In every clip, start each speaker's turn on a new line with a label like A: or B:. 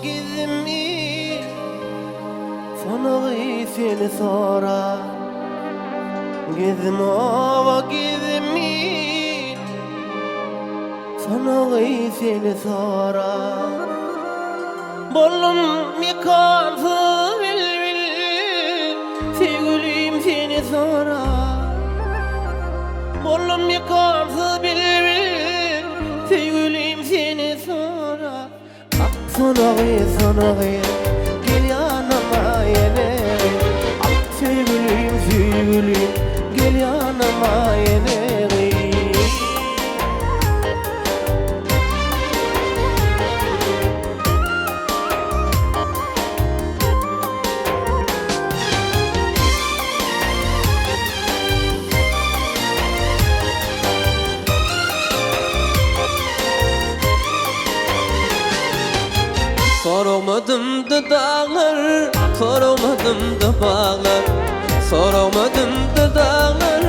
A: vakitimi Sana seni sonra Gizim o vakitimi Sana seni sonra Bollum mikansı bil Sevgilim seni sonra Bollum mikansı bil Sevgilim seni sonra Sana gel yanıma yine Sevgilim gel yanıma yine
B: Soramadım da dağlar, soramadım da bağlar Soramadım da dağlar,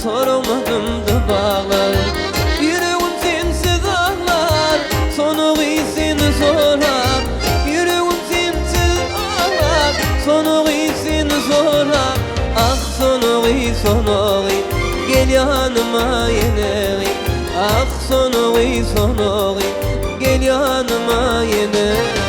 B: soramadım da bağlar Yüreğim sensiz ağlar, sonu seni sorar Yüreğim sensiz ağlar, sonu seni sorar Ah sonu gel yanıma yine Ah sonu gel yanıma yine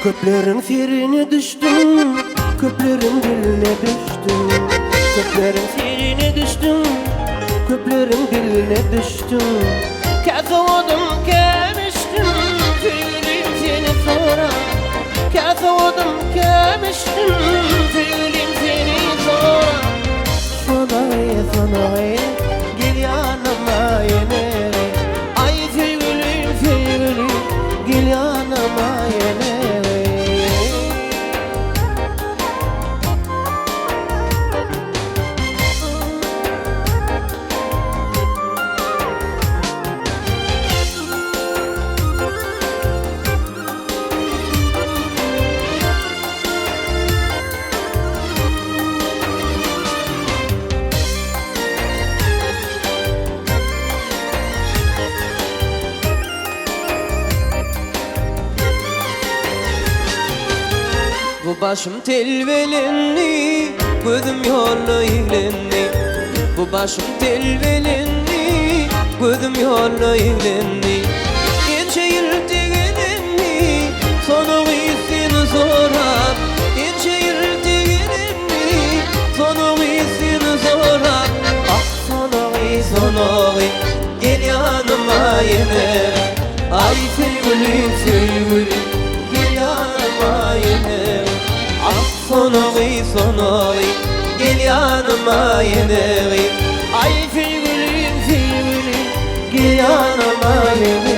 A: Köplerin sirine düştüm, köplerin diline düştüm Köplerin sirine düştüm, köplerin diline düştüm Kesavadım kemiştim, tüylüm seni sonra Kesavadım kemiştim, tüylüm seni sonra Sana gel yanıma yine Ay sevgilim gel yanıma yine
B: Bu başım telvelenli, gözüm yollu ilenli Bu başım telvelenli, gözüm yollu ilenli Ençe yırtı gelenli, sonu seni sorar Ençe yırtı gelenli, sonu seni sorar Ah sonu gel yanıma yine Ay sevgilim gel yanıma yine Ah sonu gel yanıma yine
A: Ay sevgilim gel yanıma yine